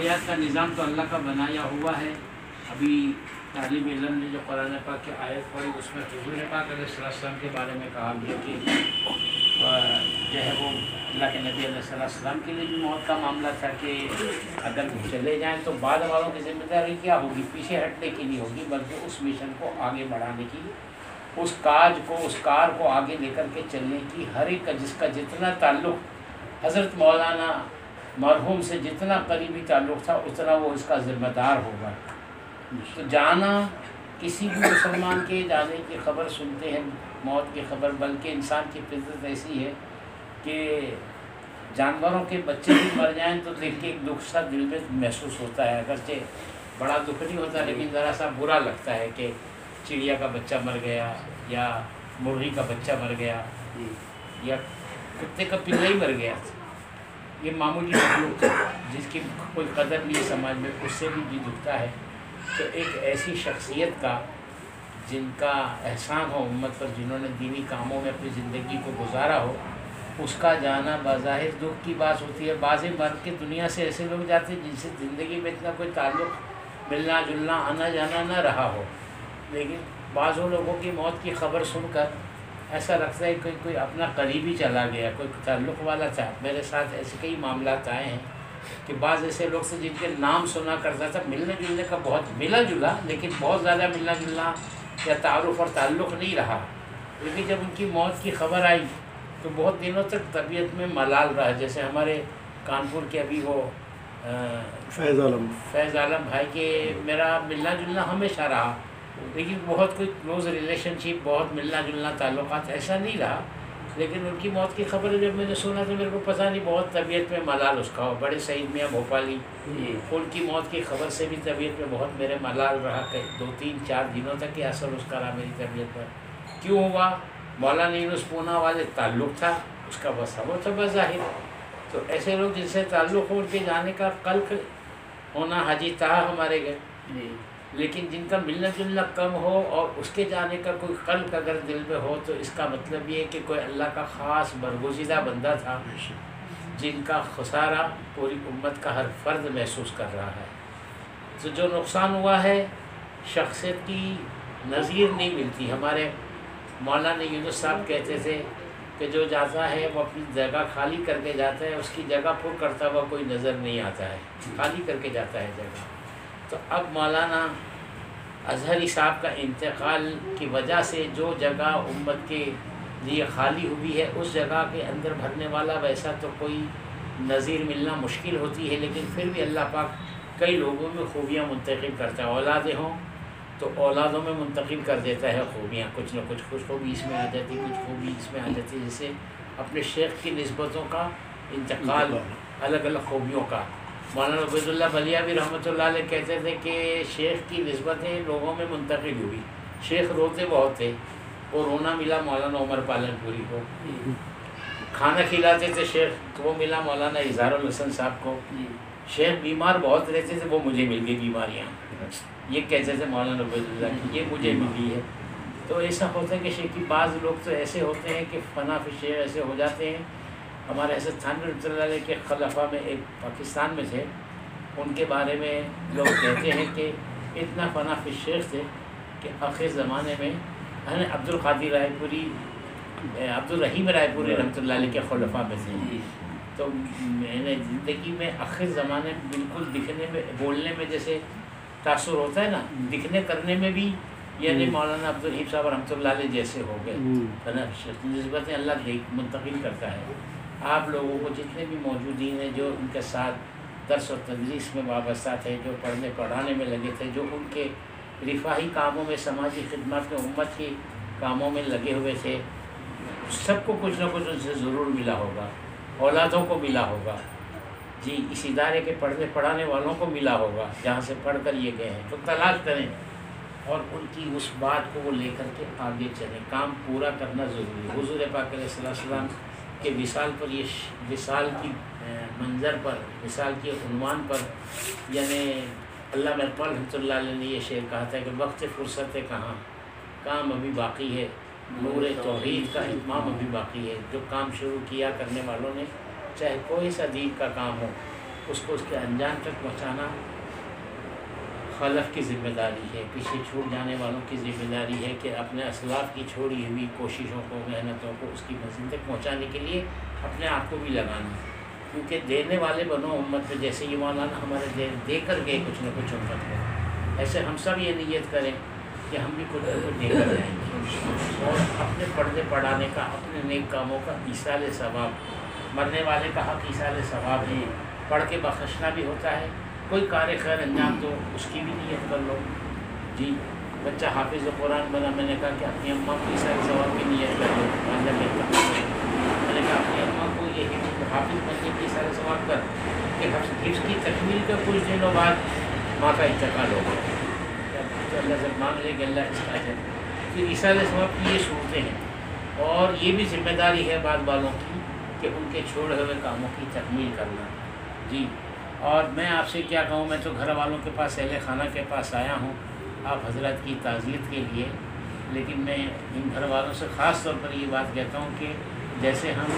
حیات کا نظام تو اللہ کا بنایا ہوا ہے۔ ابھی طالب علم نے جو قرآن پاک کی آیت پڑھی اس میں حضور پاک علیہ السلام کے بارے میں کہا گیا کہ جو ہے وہ اللہ کے نبی علیہ السلام کے لیے بھی موت کا معاملہ تھا کہ اگر وہ چلے جائیں تو بعد والوں کی ذمہ داری کیا ہوگی؟ پیچھے ہٹنے کی نہیں ہوگی، بلکہ اس مشن کو آگے بڑھانے کی، اس کار کو آگے لے کر کے چلنے کی، ہر ایک کا جس کا جتنا تعلق حضرت مولانا مرحوم سے جتنا قریبی تعلق تھا اتنا وہ اس کا ذمہ دار ہوگا۔ تو جانا کسی بھی مسلمان کے جانے کی خبر سنتے ہیں، موت کی خبر، بلکہ انسان کی فطرت ایسی ہے کہ جانوروں کے بچے بھی مر جائیں تو دیکھ کے ایک دکھ سا دل میں محسوس ہوتا ہے، اگرچہ بڑا دکھ نہیں ہوتا لیکن ذرا سا برا لگتا ہے کہ چڑیا کا بچہ مر گیا یا مرغی کا بچہ مر گیا یا کتے کا پلہ ہی مر گیا۔ یہ معمولی مخلوق جس کی کوئی قدر نہیں ہے سماج میں، اس سے بھی جی دکھتا ہے۔ تو ایک ایسی شخصیت کا جن کا احسان ہو امت پر، جنہوں نے دینی کاموں میں اپنی زندگی کو گزارا ہو، اس کا جانا بظاہر دکھ کی بات ہوتی ہے۔ بعض مر کے دنیا سے ایسے لوگ جاتے ہیں جن سے زندگی میں اتنا کوئی تعلق، ملنا جلنا، آنا جانا نہ رہا ہو، لیکن بعضوں لوگوں کی موت کی خبر سن کر ایسا لگتا ہے کہ کوئی اپنا قریبی چلا گیا، کوئی تعلق والا تھا۔ میرے ساتھ ایسے کئی معاملات آئے ہیں کہ بعض ایسے لوگ سے جن کے نام سنا کرتا تھا، ملنے جلنے کا بہت ملا جلا، لیکن بہت زیادہ ملنا جلنا یا تعارف اور تعلق نہیں رہا، لیکن جب ان کی موت کی خبر آئی تو بہت دنوں تک طبیعت میں ملال رہا۔ جیسے ہمارے کانپور کے ابھی وہ فیض عالم بھائی کے میرا ملنا جلنا ہمیشہ رہا، لیکن بہت کوئی کلوز ریلیشن شپ، بہت ملنا جلنا تعلقات ایسا نہیں رہا، لیکن ان کی موت کی خبر جب میں نے سنا تو میرے کو پتہ نہیں بہت طبیعت میں ملال اس کا ہو۔ بڑے سعید میاں بھوپالی، ان کی موت کی خبر سے بھی طبیعت میں بہت میرے ملال رہا کہ 2-3-4 دنوں تک یہ اثر اس کا رہا میری طبیعت پر۔ کیوں ہوا؟ مولانا یونس پونا والے تعلق تھا، اس کا بس وہ تھا بظاہر۔ تو ایسے لوگ جن سے تعلق ہو ان کے جانے کا قلق ہونا حاجی تھا ہمارے گھر، لیکن جن کا ملنا جلنا کم ہو اور اس کے جانے کا کوئی قلق اگر دل میں ہو تو اس کا مطلب یہ ہے کہ کوئی اللہ کا خاص برگزیدہ بندہ تھا جن کا خسارہ پوری امت کا ہر فرد محسوس کر رہا ہے۔ تو جو نقصان ہوا ہے شخصیت کی نظیر نہیں ملتی۔ ہمارے مولانا یونس صاحب کہتے تھے کہ جو جاتا ہے وہ اپنی جگہ خالی کر کے جاتا ہے، اس کی جگہ پر کرتا ہوا کوئی نظر نہیں آتا ہے، خالی کر کے جاتا ہے جگہ۔ تو اب مولانا اظہری صاحب کا انتقال کی وجہ سے جو جگہ امت کے لیے خالی ہوئی ہے اس جگہ کے اندر بھرنے والا ویسا تو کوئی نظیر ملنا مشکل ہوتی ہے، لیکن پھر بھی اللہ پاک کئی لوگوں میں خوبیاں منتقل کرتا ہے۔ اولادیں ہوں تو اولادوں میں منتقل کر دیتا ہے خوبیاں، کچھ نہ کچھ خوبی اس میں آ جاتی، کچھ خوبی اس میں آ جاتی، جیسے اپنے شیخ کی نسبتوں کا انتقال، الگ الگ خوبیوں کا۔ مولانا عبید اللہ بلیابی رحمۃ اللہ علیہ کہتے تھے کہ شیخ کی نسبتیں لوگوں میں منتقل ہوئی۔ شیخ روتے بہت تھے، وہ رونا ملا مولانا عمر پالن پوری کو۔ کھانا کھلاتے تھے شیخ تو وہ ملا مولانا اظہار الحسن صاحب کو۔ شیخ بیمار بہت رہتے تھے، وہ مجھے مل گئی بیماریاں، یہ کہتے تھے مولانا عبید اللہ کی، یہ مجھے ملی ہے۔ تو ایسا ہوتا ہے کہ شیخ کی بعض لوگ تو ایسے ہوتے ہیں کہ فنا فی شیخ ایسے ہو جاتے ہیں۔ ہمارے حضرت تھانوی رحمۃ اللہ علیہ کے خلفاء میں ایک پاکستان میں تھے، ان کے بارے میں لوگ کہتے ہیں کہ اتنا فنا فی شیخ تھے کہ آخر زمانے میں عبد القادر رائے پوری، عبد الرحیم رائے پوری رحمۃ اللہ علیہ کے خلفاء میں تھے۔ تو میں نے زندگی میں آخر زمانے میں بالکل دکھنے میں، بولنے میں جیسے تاثر ہوتا ہے نا، دکھنے کرنے میں بھی یعنی مولانا عبد الرحیم صاحب رحمۃ اللہ علیہ جیسے ہو گئے۔ فنا فی شیخ نسبتیں اللہ منتقل کرتا ہے۔ آپ لوگوں کو جتنے بھی موجودین ہیں جو ان کے ساتھ درس و تدریس میں وابستہ تھے، جو پڑھنے پڑھانے میں لگے تھے، جو ان کے رفاہی کاموں میں، سماجی خدمات میں، امت کے کاموں میں لگے ہوئے تھے، سب کو کچھ نہ کچھ ان سے ضرور ملا ہوگا، اولادوں کو ملا ہوگا، جی اس ادارے کے پڑھنے پڑھانے والوں کو ملا ہوگا جہاں سے پڑھ کر یہ گئے ہیں۔ تو تلاش کریں اور ان کی اس بات کو وہ لے کر کے آگے چلیں، کام پورا کرنا ضروری ہے۔ حضور پاک علیہ السلام کے وصال پر، یہ وصال کی منظر پر، وصال کے عنوان پر، یعنی علامہ اقبال رحمۃ اللہ علیہ نے یہ شعر کہا تھا کہ وقت فرصت کہاں، کام ابھی باقی ہے، نور توحید کا اتمام ابھی باقی ہے۔ جو کام شروع کیا کرنے والوں نے، چاہے کوئی سا دین کا کام ہو، اس کو اس کے انجام تک پہنچانا خلف کی ذمہ داری ہے، پیچھے چھوٹ جانے والوں کی ذمہ داری ہے کہ اپنے اسلاف کی چھوڑی ہوئی کوششوں کو، محنتوں کو اس کی منزل تک پہنچانے کے لیے اپنے آپ کو بھی لگانا، کیونکہ دینے والے بنو امت میں، جیسے یہ مولانا ہمارے دے کر گئے کچھ نہ کچھ امت کو، ایسے ہم سب یہ نیت کریں کہ ہم بھی کچھ نہ کچھ دے کر جائیں گے، اور اپنے پردے پڑھانے کا، اپنے نیک کاموں کا ایصال ثواب، مرنے والے کا حق ایصال ثواب ہے، پڑھ کے بخشنا بھی ہوتا ہے، کوئی کار خیر انجام دو اس کی بھی نیت کر لو۔ جی بچہ حافظ قرآن بنا، میں نے کہا کہ اپنی اماں کو ایصال ثواب کی نیت کر لو، میں نے کہا اپنی اماں کو یہ حافظ بننے کی ایصال ثواب کر کہ حفظ کی تکمیل کا کچھ دنوں بعد ماں کا انتقال ہو گیا، تو اللہ سے مانگ لے کہ اللہ اس کا ہے، پھر ایصال ثواب کی یہ صورتیں ہیں، اور یہ بھی ذمہ داری ہے بعض والوں کی کہ ان کے چھوڑے ہوئے کاموں کی تکمیل کرنا۔ جی اور میں آپ سے کیا کہوں، میں تو گھر والوں کے پاس، اہل خانہ کے پاس آیا ہوں آپ حضرات کی تعزیت کے لیے، لیکن میں ان گھر والوں سے خاص طور پر یہ بات کہتا ہوں کہ جیسے ہم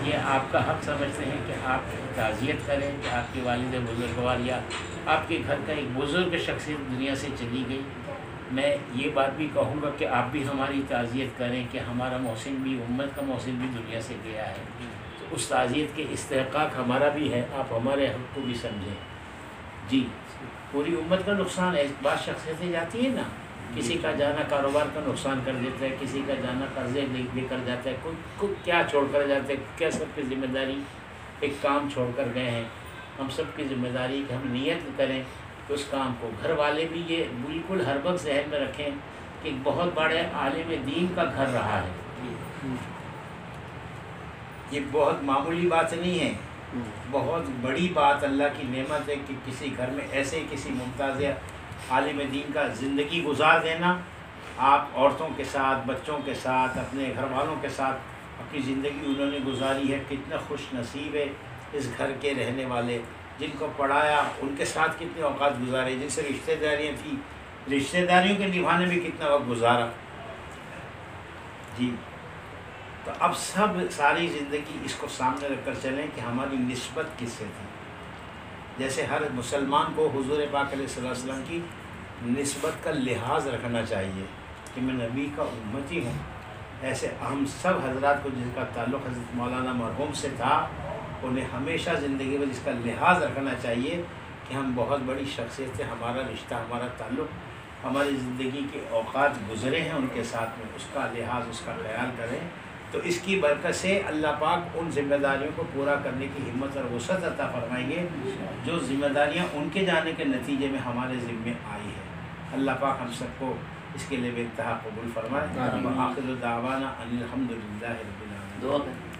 یہ آپ کا حق سمجھتے ہیں کہ آپ تعزیت کریں کہ آپ کے والد بزرگوار یا آپ کے گھر کا ایک بزرگ شخصیت دنیا سے چلی گئی، میں یہ بات بھی کہوں گا کہ آپ بھی ہماری تعزیت کریں کہ ہمارا محسن بھی، امت کا محسن بھی دنیا سے گیا ہے، تو اس تعزیت کے استحقاق ہمارا بھی ہے، آپ ہمارے حق کو بھی سمجھیں۔ جی پوری امت کا نقصان ہے، بعض شخصیتیں جاتی ہیں نا، کسی کا جانا کاروبار کا نقصان کر دیتا ہے، کسی کا جانا قرضے لے کر جاتا ہے، کوئی کیا چھوڑ کر جاتا ہے، کیا سب کی ذمہ داری ایک کام چھوڑ کر گئے ہیں، ہم سب کی ذمہ داری کہ ہم نیت کریں کہ اس کام کو، گھر والے بھی یہ بالکل ہر وقت ذہن میں رکھیں کہ ایک بہت بڑے عالم دین کا گھر رہا ہے، یہ بہت معمولی بات نہیں ہے، بہت بڑی بات، اللہ کی نعمت ہے کہ کسی گھر میں ایسے کسی ممتاز عالم دین کا زندگی گزار دینا، آپ عورتوں کے ساتھ، بچوں کے ساتھ، اپنے گھر والوں کے ساتھ اپنی زندگی انہوں نے گزاری ہے، کتنا خوش نصیب ہے اس گھر کے رہنے والے، جن کو پڑھایا، ان کے ساتھ کتنے اوقات گزارے، جن سے رشتہ داریاں تھیں، رشتہ داریوں کے نبھانے میں کتنا وقت گزارا۔ جی تو اب سب ساری زندگی اس کو سامنے رکھ کر چلیں کہ ہماری نسبت کس سے تھی، جیسے ہر مسلمان کو حضور پاک علیہ الصلوۃ والسلام کی نسبت کا لحاظ رکھنا چاہیے کہ میں نبی کا امتی ہوں، ایسے ہم سب حضرات کو جن کا تعلق حضرت مولانا مرحوم سے تھا، انہیں ہمیشہ زندگی میں اس کا لحاظ رکھنا چاہیے کہ ہم بہت بڑی شخصیت سے، ہمارا رشتہ، ہمارا تعلق، ہماری زندگی کے اوقات گزرے ہیں ان کے ساتھ میں، اس کا لحاظ، اس کا خیال کریں، تو اس کی برکت سے اللہ پاک ان ذمہ داریوں کو پورا کرنے کی ہمت اور وسعت عطا فرمائیں گے جو ذمہ داریاں ان کے جانے کے نتیجے میں ہمارے ذمے آئی ہے۔ اللہ پاک ہم سب کو اس کے لیے بے انتہا قبول فرمائے۔ آخر دعوانا ان الحمد للہ رب العالمین۔ دعا کریں۔